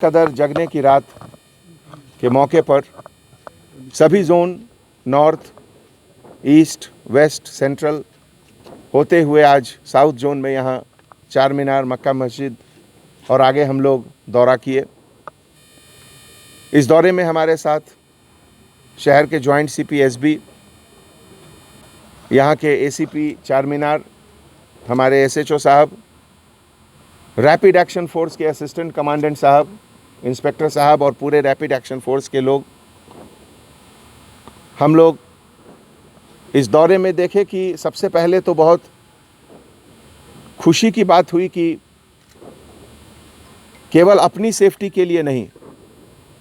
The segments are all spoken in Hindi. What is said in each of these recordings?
कदर जगने की रात के मौके पर सभी zone north, east, west, central होते हुए आज साउथ जोन में यहाँ चार मीनार, मक्का मस्जिद और आगे हम लोग दौरा किए। इस दौरे में हमारे साथ शहर के जॉइंट सीपी एसबी, यहाँ के एसीपी चार मीनार, हमारे एसएचओ साहब, रैपिड एक्शन फोर्स के असिस्टेंट कमांडेंट साहब, इंस्पेक्टर साहब और पूरे रैपिड एक्शन फोर्स के लोग। हम लोग इस दौरे में देखे कि सबसे पहले तो बहुत खुशी की बात हुई कि केवल अपनी सेफ्टी के लिए नहीं,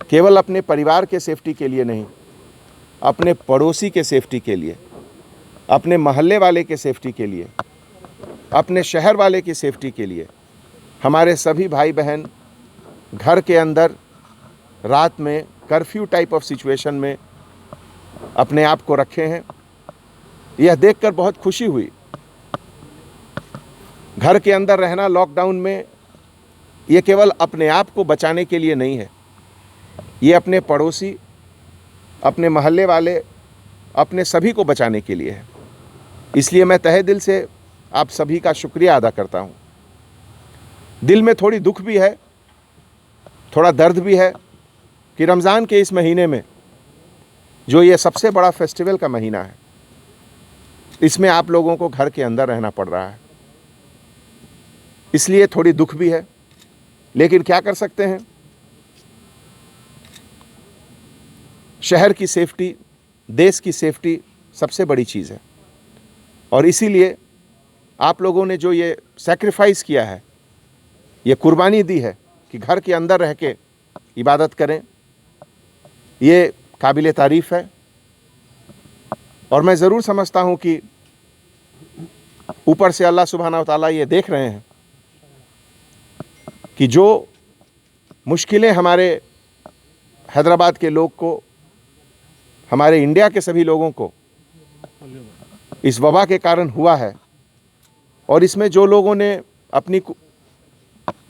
केवल अपने परिवार के सेफ्टी के लिए नहीं, अपने पड़ोसी के सेफ्टी के लिए, अपने मोहल्ले वाले के सेफ्टी के लिए, अपने शहर वाले की सेफ्टी के लिए हमारे सभी भाई बहन घर के अंदर रात में कर्फ्यू टाइप ऑफ सिचुएशन में अपने आप को रखे हैं। यह देखकर बहुत खुशी हुई। घर के अंदर रहना लॉकडाउन में ये केवल अपने आप को बचाने के लिए नहीं है, ये अपने पड़ोसी, अपने मोहल्ले वाले, अपने सभी को बचाने के लिए है। इसलिए मैं तहे दिल से आप सभी का शुक्रिया अदा करता हूँ। दिल में थोड़ी दुख भी है, थोड़ा दर्द भी है कि रमज़ान के इस महीने में जो ये सबसे बड़ा फेस्टिवल का महीना है, इसमें आप लोगों को घर के अंदर रहना पड़ रहा है। इसलिए थोड़ी दुख भी है, लेकिन क्या कर सकते हैं। शहर की सेफ्टी, देश की सेफ्टी सबसे बड़ी चीज़ है और इसीलिए आप लोगों ने जो ये सैक्रिफाइस किया है, ये कुर्बानी दी है कि घर के अंदर रह के इबादत करें, ये काबिल तारीफ़ है। और मैं ज़रूर समझता हूँ कि ऊपर से अल्लाह सुब्हाना व तआला ये देख रहे हैं कि जो मुश्किलें हमारे हैदराबाद के लोग को, हमारे इंडिया के सभी लोगों को इस वबा के कारण हुआ है, और इसमें जो लोगों ने अपनी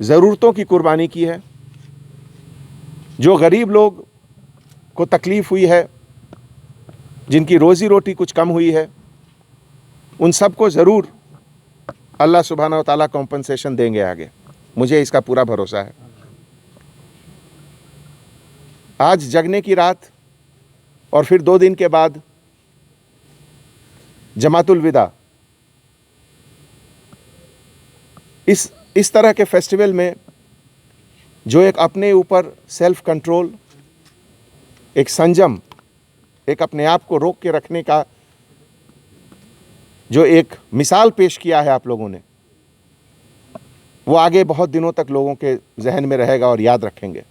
ज़रूरतों की कुर्बानी की है, जो गरीब लोग को तकलीफ़ हुई है, जिनकी रोज़ी रोटी कुछ कम हुई है, उन सबको ज़रूर अल्लाह सुब्हाना व तआला कॉम्पनसेशन देंगे आगे। मुझे इसका पूरा भरोसा है। आज जगने की रात और फिर 2 दिन के बाद जमातुल विदा, इस तरह के फेस्टिवल में जो एक अपने ऊपर सेल्फ कंट्रोल, एक संयम, एक अपने आप को रोक के रखने का जो एक मिसाल पेश किया है आप लोगों ने, वो आगे बहुत दिनों तक लोगों के जहन में रहेगा और याद रखेंगे।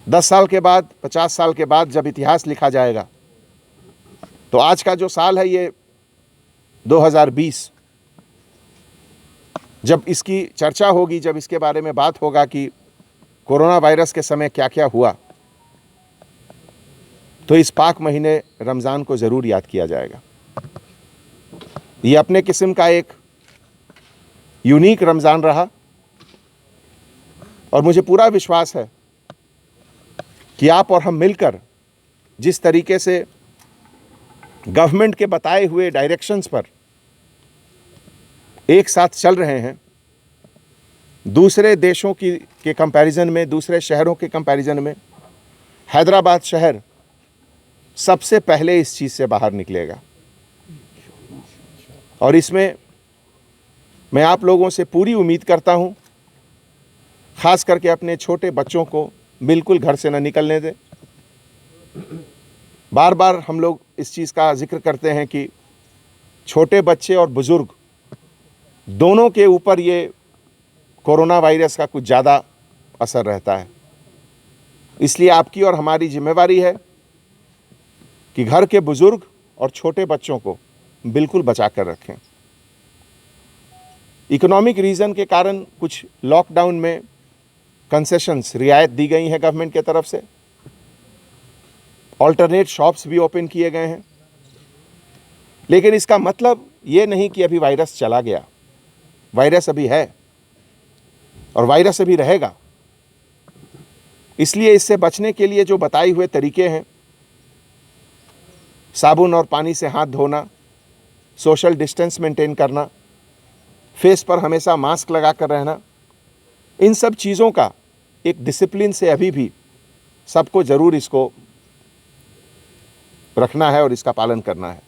10 साल के बाद, 50 साल के बाद जब इतिहास लिखा जाएगा, तो आज का जो साल है ये 2020, जब इसकी चर्चा होगी, जब इसके बारे में बात होगा कि कोरोना वायरस के समय क्या क्या हुआ, तो इस पाक महीने रमज़ान को ज़रूर याद किया जाएगा। ये अपने किस्म का एक यूनिक रमज़ान रहा और मुझे पूरा विश्वास है कि आप और हम मिलकर जिस तरीके से गवर्नमेंट के बताए हुए डायरेक्शंस पर एक साथ चल रहे हैं, दूसरे देशों के कंपैरिजन में, दूसरे शहरों के कंपैरिजन में हैदराबाद शहर सबसे पहले इस चीज़ से बाहर निकलेगा। और इसमें मैं आप लोगों से पूरी उम्मीद करता हूं, ख़ास करके अपने छोटे बच्चों को बिल्कुल घर से न निकलने दें। बार बार हम लोग इस चीज़ का जिक्र करते हैं कि छोटे बच्चे और बुज़ुर्ग दोनों के ऊपर ये कोरोना वायरस का कुछ ज़्यादा असर रहता है। इसलिए आपकी और हमारी जिम्मेवारी है कि घर के बुज़ुर्ग और छोटे बच्चों को बिल्कुल बचा कर रखें। इकोनॉमिक रीज़न के कारण कुछ लॉकडाउन में कंसेशंस, रियायत दी गई हैं गवर्नमेंट की तरफ से। ऑल्टरनेट शॉप्स भी ओपन किए गए हैं, लेकिन इसका मतलब ये नहीं कि अभी वायरस चला गया। वायरस अभी है और वायरस अभी रहेगा। इसलिए इससे बचने के लिए जो बताए हुए तरीके हैं, साबुन और पानी से हाथ धोना, सोशल डिस्टेंस मेंटेन करना, फेस पर हमेशा मास्क लगा कर रहना, इन सब चीज़ों का एक डिसिप्लिन से अभी भी सबको ज़रूर इसको रखना है और इसका पालन करना है।